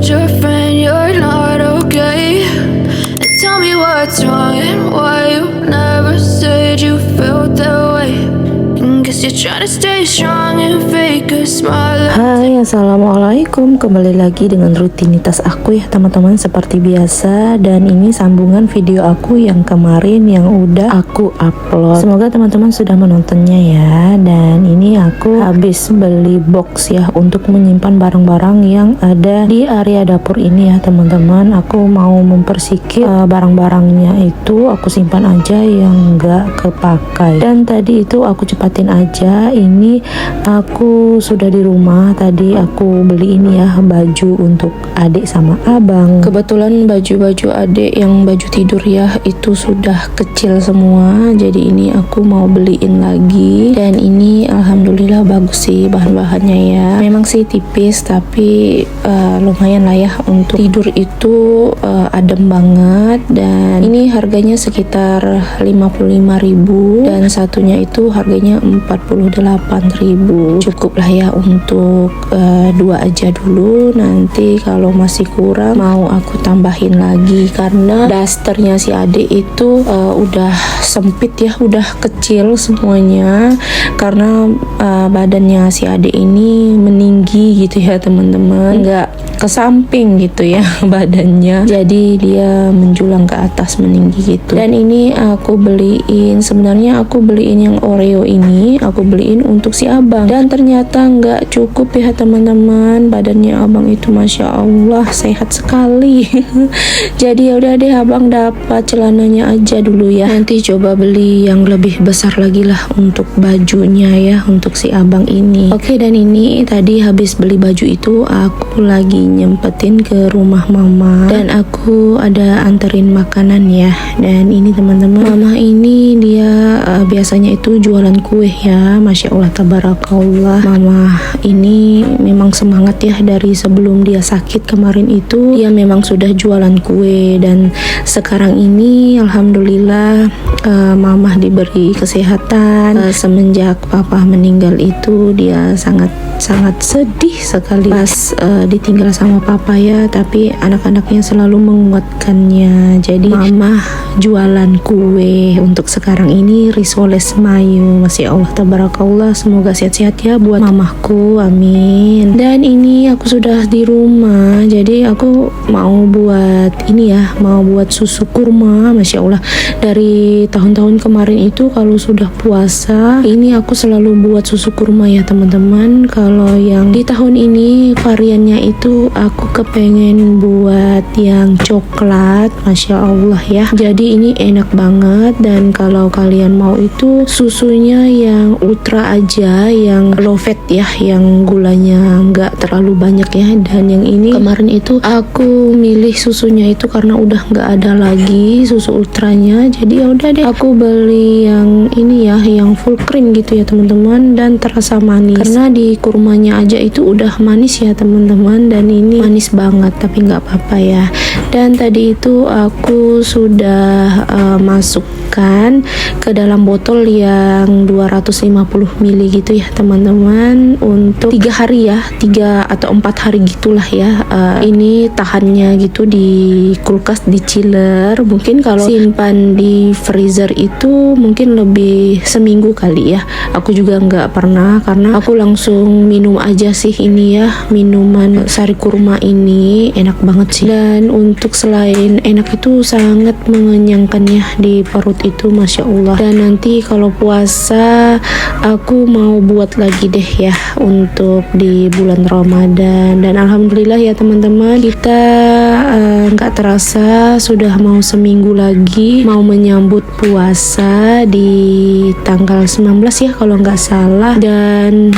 told your friend you're not okay. And tell me what's wrong and why you never said you felt that way. And guess you're trying to stay strong and fake a smile. Hai, assalamualaikum. Kembali lagi dengan rutinitas aku ya teman-teman, seperti biasa. Dan ini sambungan video aku yang kemarin yang udah aku upload. Semoga teman-teman sudah menontonnya ya. Dan ini aku habis beli box ya untuk menyimpan barang-barang yang ada di area dapur ini ya teman-teman. Aku mau mempersikip barang-barangnya itu aku simpan aja yang enggak kepakai. Dan tadi itu aku cepatin aja. Ini aku sudah di rumah. Tadi aku beli ini ya, baju untuk adik sama abang. Kebetulan baju-baju adik yang baju tidur ya itu sudah kecil semua, jadi ini aku mau beliin lagi. Dan ini alhamdulillah bagus sih bahan-bahannya ya. Memang sih tipis tapi lumayan lah ya untuk tidur itu, adem banget. Dan ini harganya sekitar 55.000 dan satunya itu harganya 48.000. Cukup lah ya untuk dua aja dulu. Nanti kalau masih kurang mau aku tambahin lagi, karena dasternya si adik itu udah sempit ya, udah kecil semuanya, karena badannya si adik ini meninggi gitu ya teman-teman, nggak ke samping gitu ya badannya, jadi dia menjulang ke atas, meninggi gitu. Dan ini aku beliin, sebenarnya aku beliin yang Oreo ini aku beliin untuk si abang, dan ternyata nggak cukup ya teman-teman. Badannya abang itu masya Allah sehat sekali. Jadi ya udah deh, abang dapat celananya aja dulu ya, nanti coba beli yang lebih besar lagi lah untuk bajunya ya untuk si abang ini. Oke, dan ini tadi habis beli baju itu aku lagi nyempetin ke rumah mama, dan aku ada anterin makanan ya. Dan ini teman-teman, mama ini dia biasanya itu jualan kue ya, masya Allah tabarakallah. Mama ini memang semangat ya, dari sebelum dia sakit kemarin itu dia memang sudah jualan kue. Dan sekarang ini alhamdulillah mama diberi kesehatan. Semenjak papa meninggal itu dia sangat sedih sekali pas ditinggal sama papa ya, tapi anak-anaknya selalu menguatkannya. Jadi mama jualan kue untuk sekarang ini, risoles mayu, masya Allah tabarakallah. Semoga sehat-sehat ya buat mamaku, amin. Dan ini aku sudah di rumah, jadi aku mau buat ini ya, mau buat susu kurma. Masya Allah, dari tahun-tahun kemarin itu kalau sudah puasa ini aku selalu buat susu kurma ya teman-teman. Kalau yang di tahun ini variannya itu aku kepengen buat yang coklat, masya Allah ya. Jadi ini enak banget. Dan kalau kalian mau itu susunya yang ultra aja, yang low fat ya, yang gulanya nggak terlalu banyak ya. Dan yang ini kemarin itu aku milih susunya itu karena udah nggak ada lagi susu ultranya, jadi ya udah deh aku beli yang ini ya, yang full cream gitu ya teman-teman, dan terasa manis karena di kurmanya aja itu udah manis ya teman-teman. Dan ini manis banget tapi nggak apa-apa ya. Dan tadi itu aku sudah masukkan ke dalam botol yang 250 ml gitu ya teman-teman, untuk 3 hari ya, 3 atau 4 hari gitulah ya. Ini tahannya gitu di kulkas, di chiller. Mungkin kalau simpan di freezer itu mungkin lebih seminggu kali ya. Aku juga nggak pernah, karena aku langsung minum aja sih ini ya, minuman sari kurma ini enak banget sih. Dan untuk selain enak itu sangat mengenyangkan ya di perut itu, masya Allah. Dan nanti kalau puasa aku mau buat lagi deh ya untuk di bulan Ramadan. Dan alhamdulillah ya teman-teman, kita nggak terasa sudah mau seminggu lagi mau menyambut puasa di tanggal 19 ya kalau nggak salah. Dan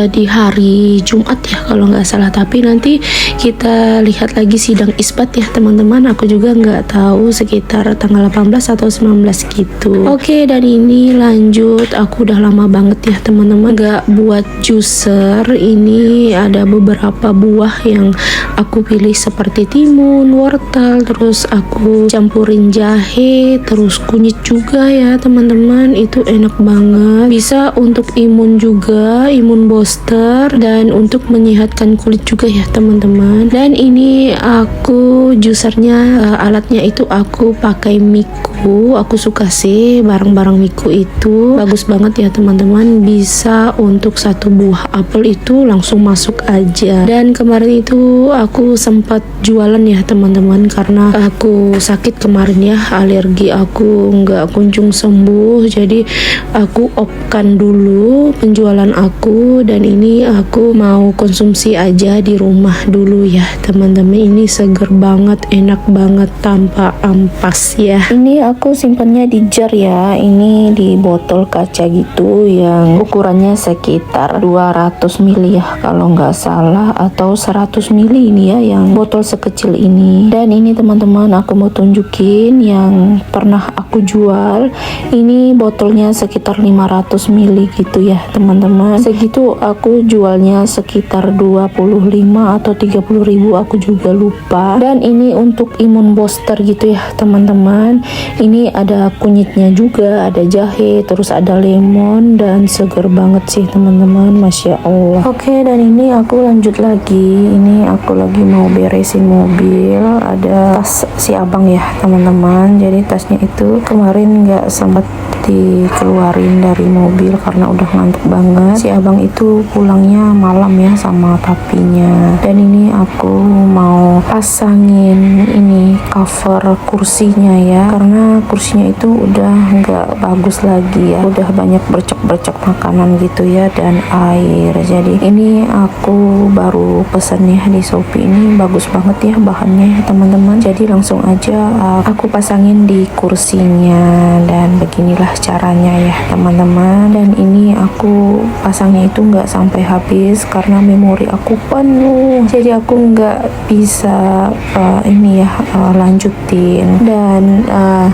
di hari Jumat ya kalau nggak salah. Tapi nanti kita lihat lagi sidang isbat ya teman-teman, aku juga nggak tahu, sekitar tanggal 18 atau 19 gitu. Oke, dan ini lanjut, aku udah lama banget ya teman-teman nggak buat juicer. Ini ada beberapa buah yang aku pilih seperti timun, wortel, terus aku campurin jahe, terus kunyit juga ya teman-teman. Itu enak banget, bisa untuk imun juga, imun booster, dan untuk menyehatkan kulit juga ya teman-teman. Dan ini aku juicernya, alatnya itu aku pakai Miku. Aku suka sih barang-barang Miku itu, bagus banget ya teman-teman. Bisa untuk satu buah apel itu langsung masuk aja. Dan kemarin itu aku sempat jualan ya teman-teman, karena aku sakit kemarin ya, alergi aku nggak kunjung sembuh, jadi aku opkan dulu penjualan aku, dan ini aku mau konsumsi aja di rumah dulu ya teman-teman. Ini seger banget, enak banget tanpa ampas ya. Ini aku simpannya di jar ya, ini di botol kaca gitu yang ukurannya sekitar 200 ml ya kalau nggak salah, atau 100 ml ini ya, yang botol sekecil ini. Dan ini teman-teman aku mau tunjukin yang pernah aku jual. Ini botolnya sekitar 500 ml gitu ya teman-teman. Segitu aku jualnya sekitar 25 atau 30 ribu, aku juga lupa. Dan ini untuk imun booster gitu ya teman-teman. Ini ada kunyitnya juga, ada jahe, terus ada lemon, dan seger banget sih teman-teman, masya Allah. Oke, dan ini aku lanjut lagi. Ini aku lagi mau beresin mobil. Ada tas si abang ya teman-teman, jadi tasnya itu kemarin nggak sempat dikeluarin dari mobil karena udah ngantuk banget. Si abang itu pulangnya malam ya sama papinya. Dan ini aku mau pasangin ini cover kursinya ya, karena kursinya itu udah nggak bagus lagi ya, udah banyak bercak-bercak makanan gitu ya, dan air. Jadi ini aku baru pesen ya di Shopee. Ini bagus banget ya bahannya ya teman-teman, jadi langsung aja aku pasangin di kursinya. Dan beginilah caranya ya teman-teman. Dan ini aku pasangnya itu nggak sampai habis karena memori aku penuh, jadi aku nggak bisa ini ya lanjutin. Dan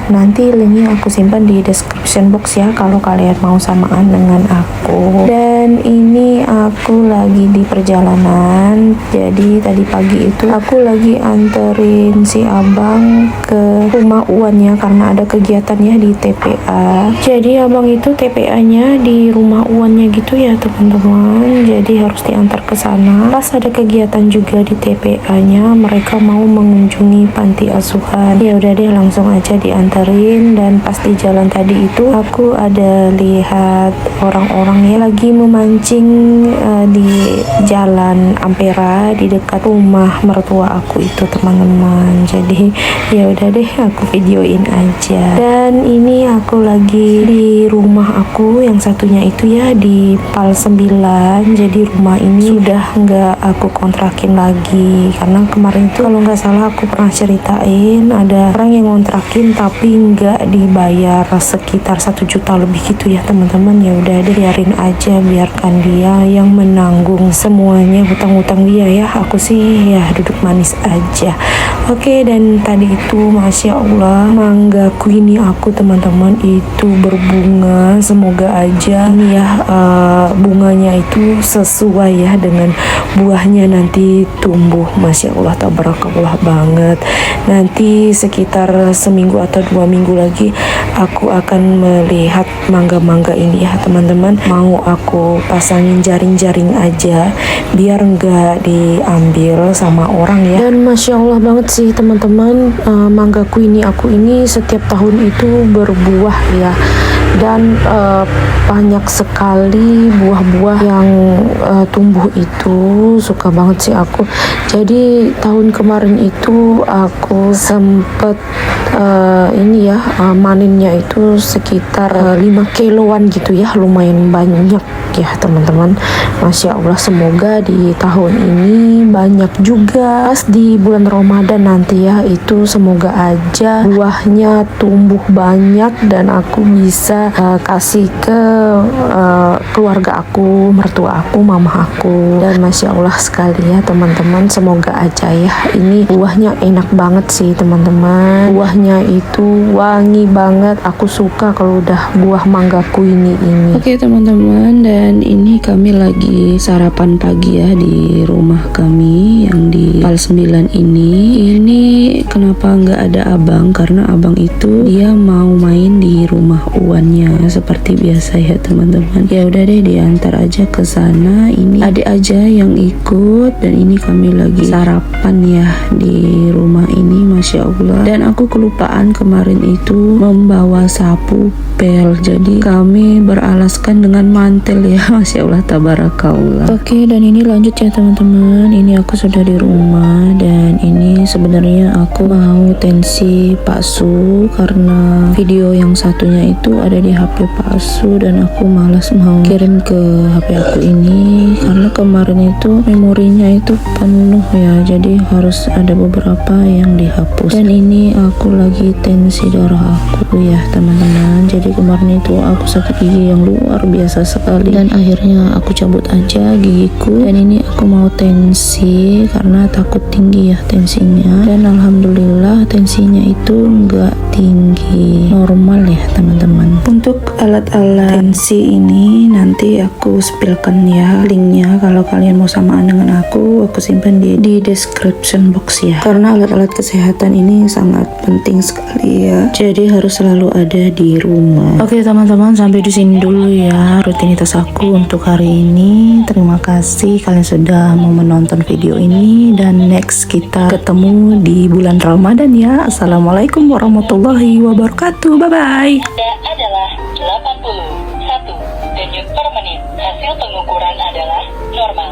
nanti linknya aku simpan di description box ya kalau kalian mau samaan dengan aku. Dan ini aku lagi di perjalanan, jadi tadi pagi itu aku lagi anterin si abang ke rumah uannya karena ada kegiatan ya di TPA. Jadi abang itu TPA-nya di rumah uannya gitu ya teman-teman, jadi harus diantar ke sana. Pas ada kegiatan juga di TPA-nya, mereka mau mengunjungi panti asuhan. Ya udah deh, langsung aja diantarin. Dan pas di jalan tadi itu aku ada lihat orang-orang ya lagi memancing di jalan Ampera di dekat rumah mertua aku itu teman-teman. Jadi ya udah deh, aku videoin aja. Dan ini aku lagi di rumah aku yang satunya itu ya di Pal 9. Jadi rumah ini sudah nggak aku kontrakin lagi, karena kemarin itu kalau nggak salah aku pernah ceritain ada orang yang kontrakin tapi nggak dibayar sekitar 1 juta lebih gitu ya teman-teman. Ya udah deh, biarin aja, biarkan dia yang menanggung semuanya hutang-hutang dia ya. Aku sih ya duduk manis aja. Oke, dan tadi itu masya Allah manggaku ini aku teman-teman itu berbunga. Semoga aja ini ya bunganya itu sesuai ya dengan buahnya nanti tumbuh. Masya Allah tabarakallah banget. Nanti sekitar seminggu atau 2 minggu lagi aku akan melihat mangga-mangga ini ya teman-teman. Mau aku pasangin jaring-jaring aja biar nggak diambil sama orang ya. Dan masya Allah banget sih teman-teman, manggaku ini aku ini setiap tahun itu berbuah ya. Dan banyak sekali buah-buah yang tumbuh itu, suka banget sih aku. Jadi tahun kemarin itu aku sempet ini ya manennya itu sekitar 5 kiloan gitu ya, lumayan banyak ya teman-teman. Masya Allah, semoga di tahun ini banyak juga. Pas di bulan Ramadan nanti ya, itu semoga aja buahnya tumbuh banyak dan aku bisa juga kasih ke keluarga aku, mertua aku, mama aku. Dan masya Allah sekali ya teman-teman, semoga aja ya, ini buahnya enak banget sih teman-teman. Buahnya itu wangi banget, aku suka kalau udah buah manggaku ini. Oke teman-teman, dan ini kami lagi sarapan pagi ya di rumah kami yang di Pal 9 ini. Ini kenapa nggak ada abang, karena abang itu dia mau main di rumah uannya seperti biasa ya teman-teman. Ya udah deh, diantar aja ke sana. Ini adik aja yang ikut, dan ini kami lagi sarapan ya di rumah ini, masya Allah. Dan aku kelupaan kemarin itu membawa sapu pel, jadi kami beralaskan dengan mantel ya, masya Allah tabarakallah. Oke, dan ini lanjut ya teman-teman. Ini aku sudah di rumah, dan ini sebenarnya aku mau tensi Pak Su karena video yang satunya itu ada di HP Pak Su, dan aku malas mau kirim ke HP aku ini karena kemarin itu memorinya itu penuh ya, jadi harus ada beberapa yang dihapus. Dan ini aku lagi tensi darah aku ya teman-teman. Jadi kemarin itu aku sakit gigi yang luar biasa sekali, dan akhirnya aku cabut aja gigiku. Dan ini aku mau tensi karena takut tinggi ya tensinya, dan alhamdulillah tensinya itu enggak tinggi, normal ya teman-teman. Untuk alat-alat tensi ini nanti aku spillkan ya linknya, kalau kalian mau samaan dengan aku simpan di description box ya, karena alat-alat kesehatan ini sangat penting sekali ya, jadi harus selalu ada di rumah. Oke teman-teman, sampai di sini dulu ya rutinitas aku untuk hari ini. Terima kasih kalian sudah mau menonton video ini, dan next kita ketemu di bulan Ramadan ya. Assalamualaikum warahmatullahi wabarakatuh. Bye bye. Anda adalah 81 denyut per menit. Hasil pengukuran adalah normal.